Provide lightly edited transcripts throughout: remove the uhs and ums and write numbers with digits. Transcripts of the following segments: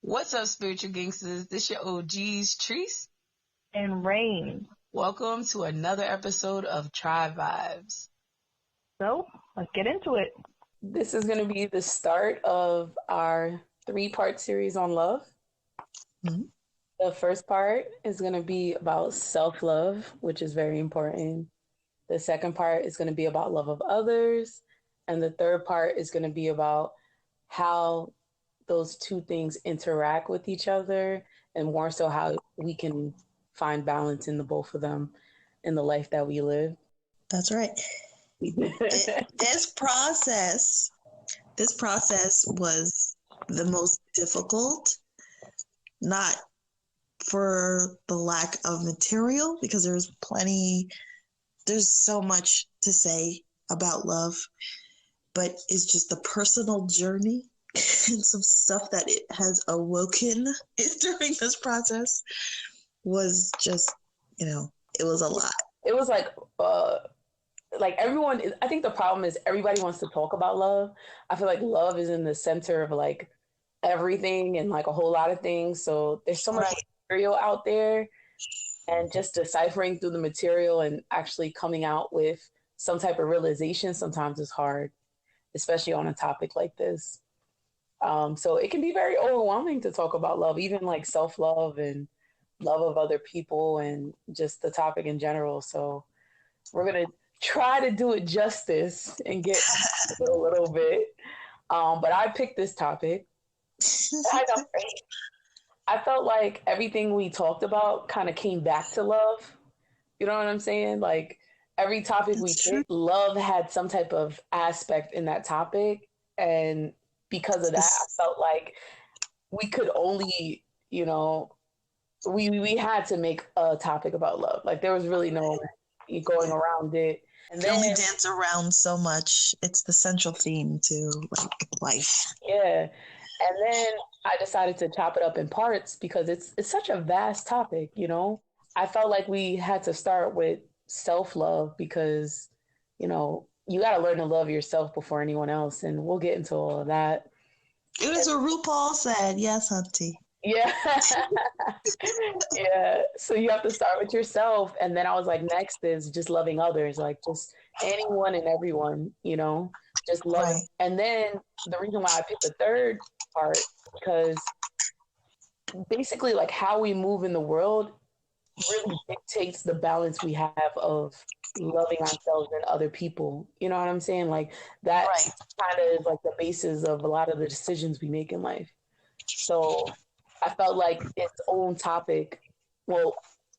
What's up, spiritual gangsters? This your OGs, Treese. And Rain. Welcome to another episode of Trybe Vibes. So, let's get into it. This is going to be the start of our 3-part series on love. Mm-hmm. The first part is going to be about self-love, which is very important. The second part is going to be about love of others. And the third part is going to be about how those two things interact with each other, and more so how we can find balance in the both of them in the life that we live. That's right. This process was the most difficult, not for the lack of material, because there's so much to say about love, but it's just the personal journey and some stuff that it has awoken during this process was just, it was a lot. It was like everyone, I think the problem is everybody wants to talk about love. I feel like love is in the center of like everything and like a whole lot of things. So there's so much material out there, and just deciphering through the material and actually coming out with some type of realization sometimes is hard, especially on a topic like this. So it can be very overwhelming to talk about love, even like self-love and love of other people and just the topic in general. So we're going to try to do it justice and get a little bit. But I picked this topic. I felt like everything we talked about kind of came back to love. You know what I'm saying? Like every topic we picked, love had some type of aspect in that topic. And because of that, I felt like we could only, we had to make a topic about love. Like there was really no going around it. And then we dance around so much. It's the central theme to like life. Yeah. And then I decided to chop it up in parts because it's such a vast topic, I felt like we had to start with self-love because, you got to learn to love yourself before anyone else. And we'll get into all of that. It was what RuPaul said. Yes, Hunty. Yeah. Yeah. So you have to start with yourself. And then I was like, next is just loving others, like just anyone and everyone, just love. Right. And then the reason why I picked the third part, because basically like how we move in the world really dictates the balance we have of loving ourselves and other people. You know what I'm saying? Like that kind of is like the basis of a lot of the decisions we make in life. So I felt like its own topic, well,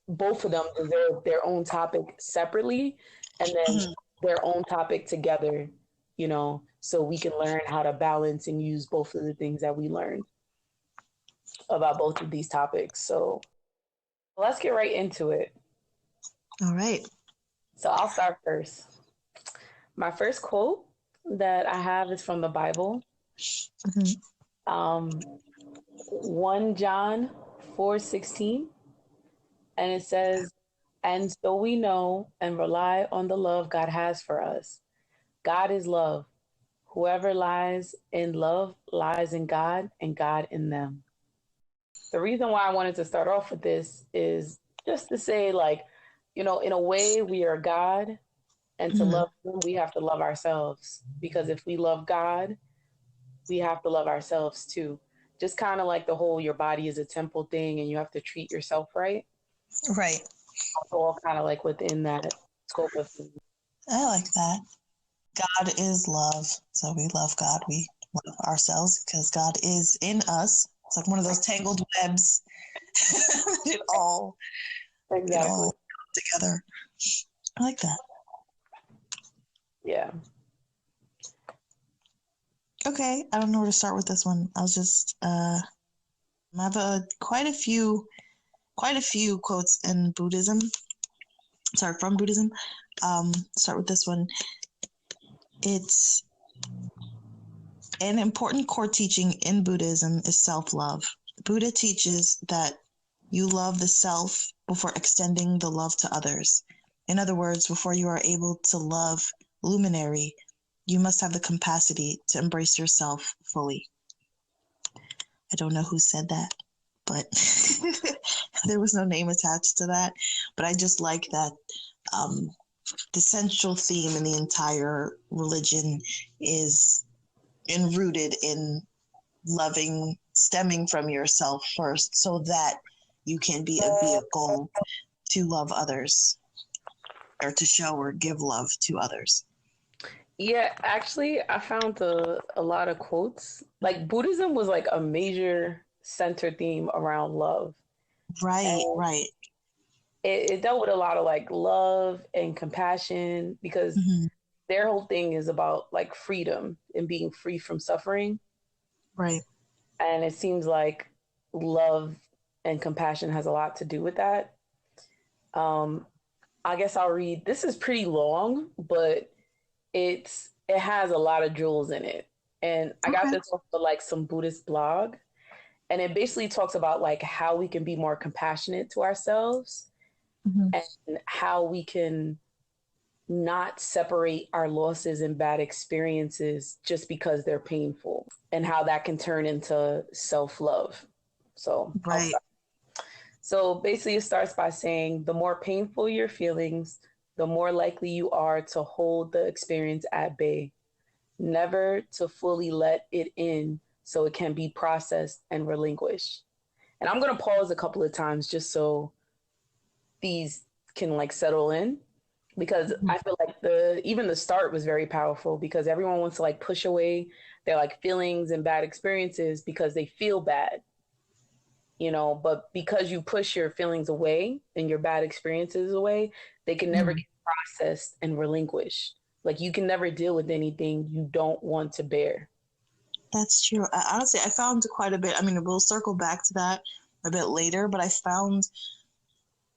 both of them deserve their own topic separately and then their own topic together, so we can learn how to balance and use both of the things that we learned about both of these topics. So let's get right into it. All right. So I'll start first. My first quote that I have is from the Bible. 1 John 4:16. And it says, "And so we know and rely on the love God has for us. God is love. Whoever lies in love lies in God and God in them." The reason why I wanted to start off with this is just to say, like, in a way we are God, and to love Him, we have to love ourselves. Because if we love God, we have to love ourselves too. Just kind of like the whole your body is a temple thing and you have to treat yourself right. Right. So all kind of like within that scope of things. I like that. God is love. So we love God. We love ourselves because God is in us. It's like one of those tangled webs. It all together. I like that. Yeah. Okay, I don't know where to start with this one. I was just I have quite a few quotes in Buddhism. Sorry, from Buddhism. Start with this one. It's an important core teaching in Buddhism is self-love. Buddha teaches that you love the self before extending the love to others. In other words, before you are able to love luminary, you must have the capacity to embrace yourself fully. I don't know who said that, but there was no name attached to that. But I just like that the central theme in the entire religion is enrooted in loving, stemming from yourself first, so that you can be a vehicle to love others or to show or give love to others. Yeah, actually, I found a lot of quotes. Like Buddhism was like a major center theme around love. Right, And right. it dealt with a lot of like love and compassion because their whole thing is about like freedom and being free from suffering. Right. And it seems like love and compassion has a lot to do with that. I guess I'll read. This is pretty long, but it has a lot of jewels in it. And I got this off of like some Buddhist blog. And it basically talks about like how we can be more compassionate to ourselves and how we can not separate our losses and bad experiences just because they're painful, and how that can turn into self-love. So, so basically it starts by saying the more painful your feelings, the more likely you are to hold the experience at bay, never to fully let it in so it can be processed and relinquished. And I'm going to pause a couple of times just so these can like settle in, because I feel like even the start was very powerful, because everyone wants to like push away their like feelings and bad experiences because they feel bad, you know, but because you push your feelings away and your bad experiences away, they can never get processed and relinquished. Like you can never deal with anything you don't want to bear. That's true. Honestly, I found quite a bit. I mean, we'll circle back to that a bit later, but I found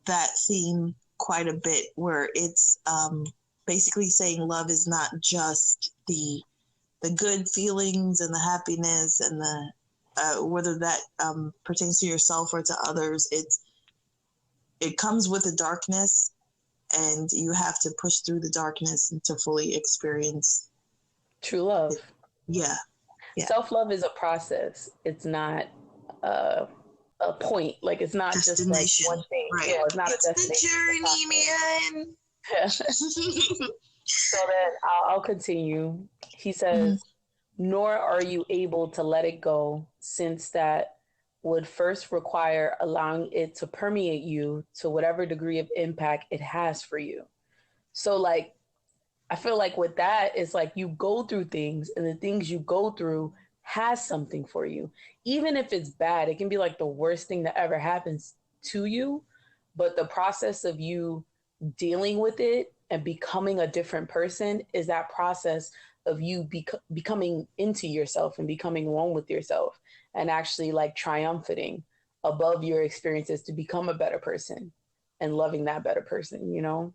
that theme quite a bit where it's basically saying love is not just the good feelings and the happiness and the whether that pertains to yourself or to others. It comes with the darkness, and you have to push through the darkness and to fully experience true love. Yeah. Self-love is a process. It's not a point. Like it's not just like one thing. Right. Yeah, it's not it's a destination. the journey, man. So then I'll continue. He says, nor are you able to let it go, since that would first require allowing it to permeate you to whatever degree of impact it has for you. So like, I feel like with that, it's like you go through things, and the things you go through has something for you. Even if it's bad, it can be like the worst thing that ever happens to you. But the process of you dealing with it and becoming a different person is that process of you becoming into yourself and becoming one with yourself, and actually like triumphing above your experiences to become a better person and loving that better person, you know?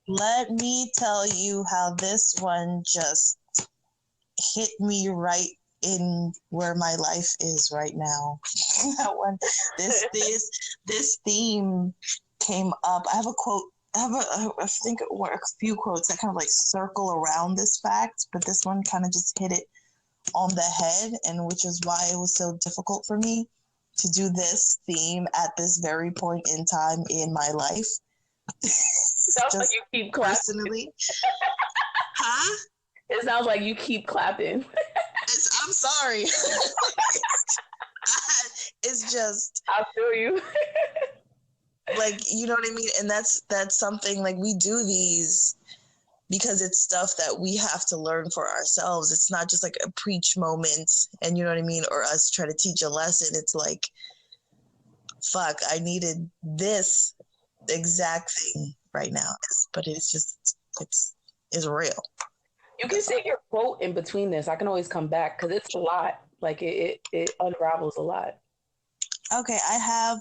Let me tell you how this one just hit me right in where my life is right now. That one, this theme came up. I have a quote. I think a few quotes that kind of like circle around this fact, but this one kind of just hit it on the head, and which is why it was so difficult for me to do this theme at this very point in time in my life. Sounds like you keep clapping. Personally. Huh? It sounds like you keep clapping. I'm sorry. It's just, I feel you. like, you know what I mean? And that's something, like, we do these because it's stuff that we have to learn for ourselves. It's not just like a preach moment, and you know what I mean, or us try to teach a lesson. It's like, fuck, I needed this exact thing right now. But it's just, it's real. You can say your quote in between this. I can always come back because it's a lot. Like it unravels a lot. Okay, I have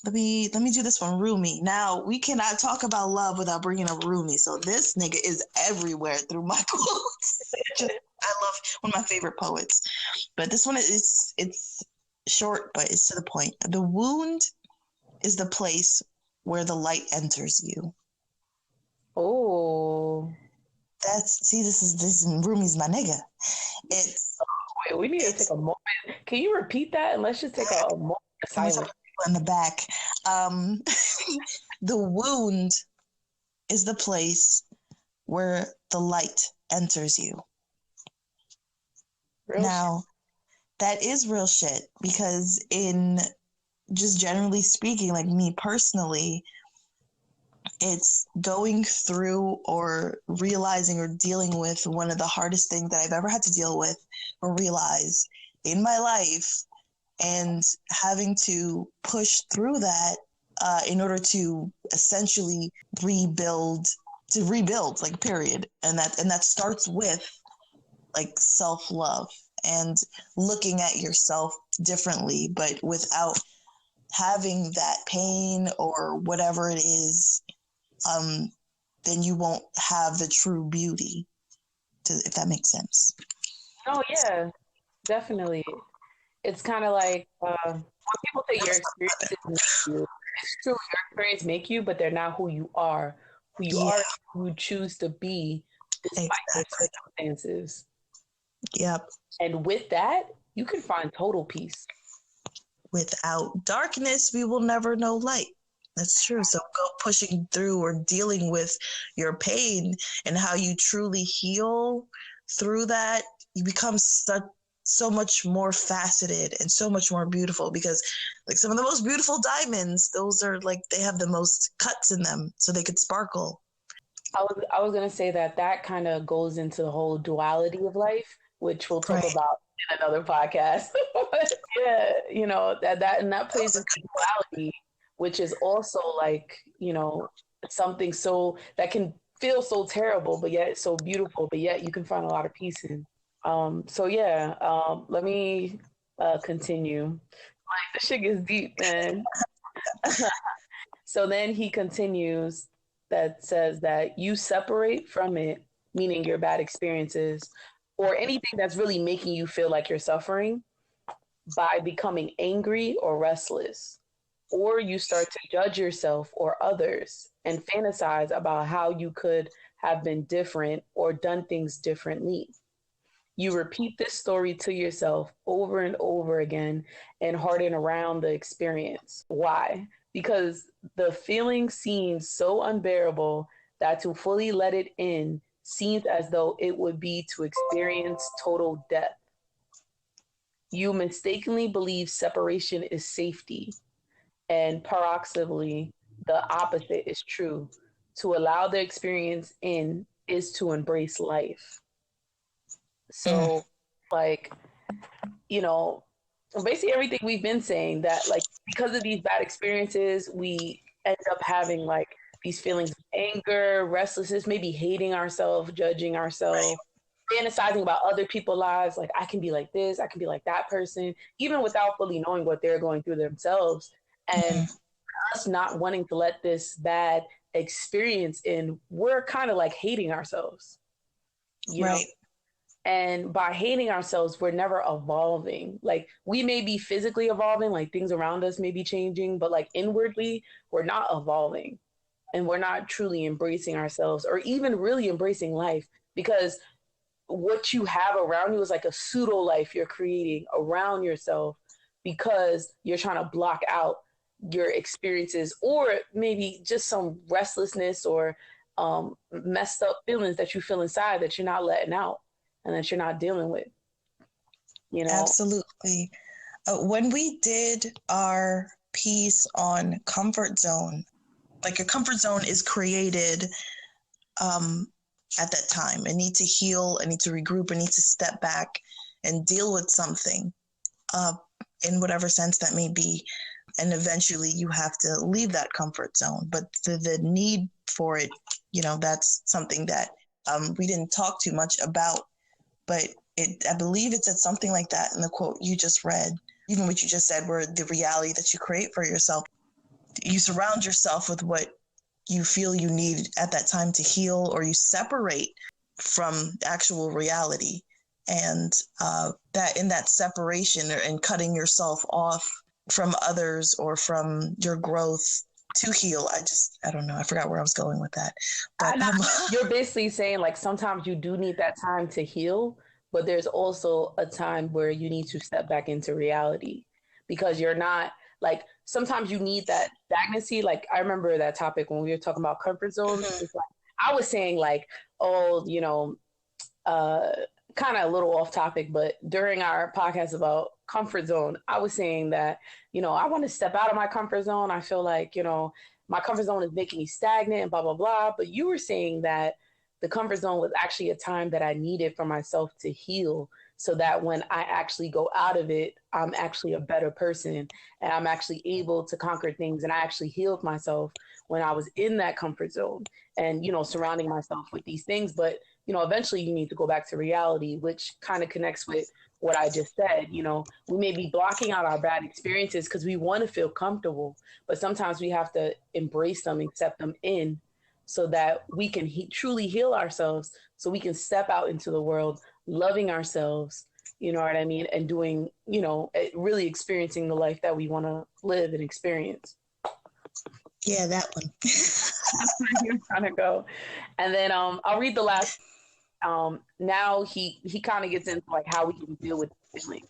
let me do this one. Rumi. Now, we cannot talk about love without bringing up Rumi. So this nigga is everywhere through my quotes. I love one of my favorite poets. But this one is it's short, but it's to the point. The wound is the place where the light enters you. Oh. This is Rumi's my nigga. It's We need to take a moment. Can you repeat that? And let's just take a moment of silence. In the back. The wound is the place where the light enters you. Real now, that is real shit because in just generally speaking, like me personally, it's going through or realizing or dealing with one of the hardest things that I've ever had to deal with or realize in my life, and having to push through that in order to essentially rebuild, like, period. And that starts with like self-love and looking at yourself differently, but without having that pain or whatever it is, then you won't have the true beauty, if that makes sense. Oh, yeah, definitely. It's kind of like when people say your experiences make you, it's true, your experience make you, but they're not who you are. Who you are, who you choose to be despite the circumstances. Yep. And with that, you can find total peace. Without darkness, we will never know light. That's true. So go pushing through or dealing with your pain and how you truly heal through that, you become so much more faceted and so much more beautiful, because like some of the most beautiful diamonds, those are like, they have the most cuts in them so they could sparkle. I was going to say that kind of goes into the whole duality of life, which we'll talk about in another podcast. Yeah, you know, that plays into duality, which is also like, you know, something so that can feel so terrible, but yet it's so beautiful, but yet you can find a lot of peace in. So yeah, let me continue. Like, this shit gets deep, man. So then he continues that says that you separate from it, meaning your bad experiences or anything that's really making you feel like you're suffering, by becoming angry or restless. Or you start to judge yourself or others and fantasize about how you could have been different or done things differently. You repeat this story to yourself over and over again and harden around the experience. Why? Because the feeling seems so unbearable that to fully let it in seems as though it would be to experience total death. You mistakenly believe separation is safety, and paradoxically, the opposite is true. To allow the experience in is to embrace life. So, like, you know, basically everything we've been saying, that like because of these bad experiences, we end up having like these feelings of anger, restlessness, maybe hating ourselves, judging ourselves, fantasizing about other people's lives. Like, I can be like this, I can be like that person, even without fully knowing what they're going through themselves. And us not wanting to let this bad experience in, we're kind of like hating ourselves, you know? And by hating ourselves, we're never evolving. Like, we may be physically evolving, like things around us may be changing, but like inwardly, we're not evolving, and we're not truly embracing ourselves or even really embracing life, because what you have around you is like a pseudo life you're creating around yourself because you're trying to block out your experiences, or maybe just some restlessness or messed up feelings that you feel inside that you're not letting out and that you're not dealing with, you know? Absolutely. When we did our piece on comfort zone, like your comfort zone is created at that time. I need to heal, I need to regroup, I need to step back and deal with something in whatever sense that may be. And eventually you have to leave that comfort zone. But the need for it, you know, that's something that we didn't talk too much about. But I believe it said something like that in the quote you just read, even what you just said, where the reality that you create for yourself, you surround yourself with what you feel you need at that time to heal, or you separate from actual reality. And that in that separation and cutting yourself off from others or from your growth to heal. I don't know. I forgot where I was going with that. But you're basically saying like sometimes you do need that time to heal, but there's also a time where you need to step back into reality, because you're not like, sometimes you need that stagnancy. Like, I remember that topic when we were talking about comfort zones. It's like, I was saying like, oh, kind of a little off topic, but during our podcast about comfort zone, I was saying that, I want to step out of my comfort zone. I feel like, my comfort zone is making me stagnant and blah, blah, blah. But you were saying that the comfort zone was actually a time that I needed for myself to heal, so that when I actually go out of it, I'm actually a better person and I'm actually able to conquer things. And I actually healed myself when I was in that comfort zone and, surrounding myself with these things. But, eventually you need to go back to reality, which kind of connects with what I just said. We may be blocking out our bad experiences because we want to feel comfortable, but sometimes we have to embrace them, accept them in, so that we can truly heal ourselves, so we can step out into the world loving ourselves, you know what I mean, and doing, really experiencing the life that we want to live and experience. Yeah, that one. That's where you're trying to go. And then I'll read the last. Now he kind of gets into like how we can deal with feeling.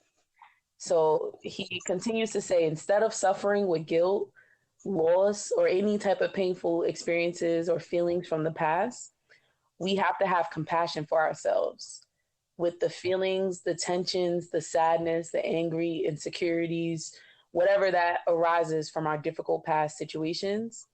So he continues to say, instead of suffering with guilt, loss, or any type of painful experiences or feelings from the past, we have to have compassion for ourselves with the feelings, the tensions, the sadness, the angry, insecurities, whatever that arises from our difficult past situations.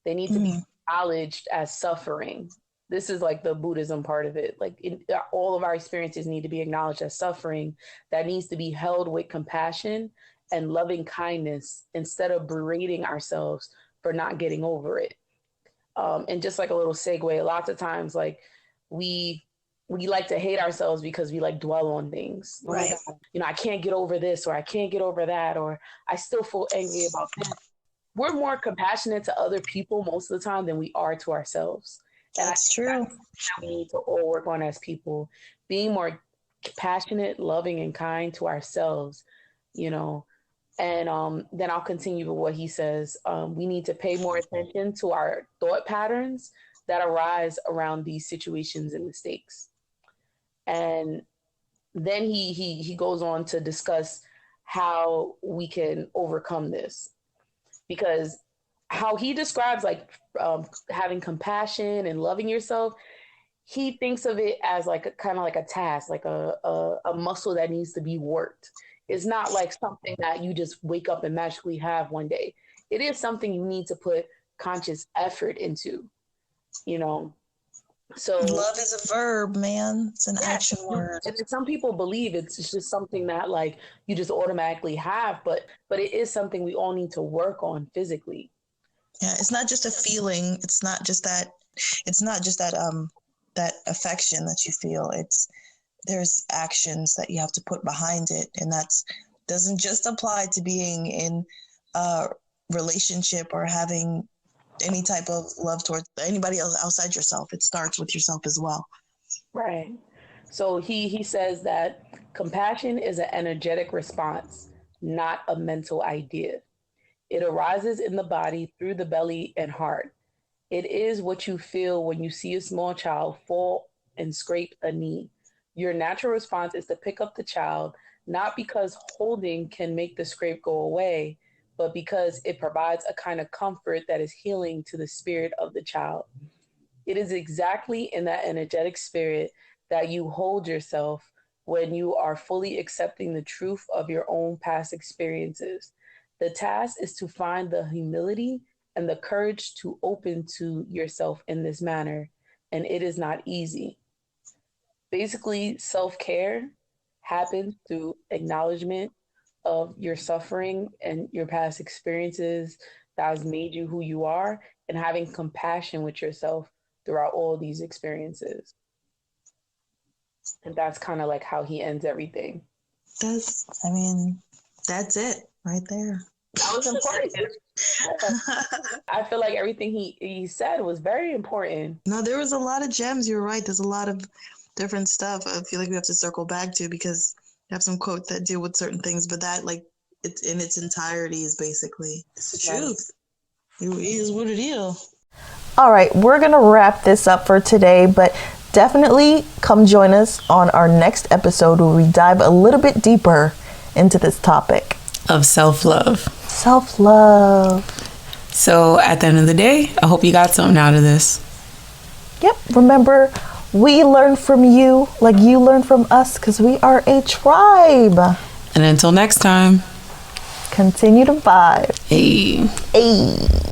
They need to be acknowledged as suffering. This is like the Buddhism part of it. Like, all of our experiences need to be acknowledged as suffering that needs to be held with compassion and loving kindness, instead of berating ourselves for not getting over it. And just like a little segue, lots of times, like, we like to hate ourselves because we like dwell on things. Right. I can't get over this, or I can't get over that, or I still feel angry about this. We're more compassionate to other people most of the time than we are to ourselves. That's true. That's we need to all work on as people, being more passionate, loving, and kind to ourselves, And then I'll continue with what he says. We need to pay more attention to our thought patterns that arise around these situations and mistakes. And then he goes on to discuss how we can overcome this, because how he describes having compassion and loving yourself, he thinks of it as like a kind of like a task, like a muscle that needs to be worked. It's not like something that you just wake up and magically have one day. It is something you need to put conscious effort into, So love is a verb, man. It's an action word. And some people believe it's just something that like you just automatically have, but it is something we all need to work on physically. Yeah, it's not just a feeling. It's not just that that affection that you feel. There's actions that you have to put behind it, and that's doesn't just apply to being in a relationship or having any type of love towards anybody else outside yourself. It starts with yourself as well. Right. So he says that compassion is an energetic response, not a mental idea. It arises in the body through the belly and heart. It is what you feel when you see a small child fall and scrape a knee. Your natural response is to pick up the child, not because holding can make the scrape go away, but because it provides a kind of comfort that is healing to the spirit of the child. It is exactly in that energetic spirit that you hold yourself when you are fully accepting the truth of your own past experiences. The task is to find the humility and the courage to open to yourself in this manner, and it is not easy. Basically, self-care happens through acknowledgement of your suffering and your past experiences that has made you who you are, and having compassion with yourself throughout all these experiences. And that's kind of like how he ends everything. That's it right there. That was important. I feel like everything he said was very important. No, there was a lot of gems. You're right. There's a lot of different stuff I feel like we have to circle back to, because you have some quotes that deal with certain things, but that, like, it's in its entirety is basically, it's the truth. It is what it is. All right, we're going to wrap this up for today, but definitely come join us on our next episode where we dive a little bit deeper into this topic of self-love. Self-love. So at the end of the day, I hope you got something out of this. Yep. Remember, we learn from you like you learn from us because we are a tribe. And until next time, continue to vibe. Hey. Hey.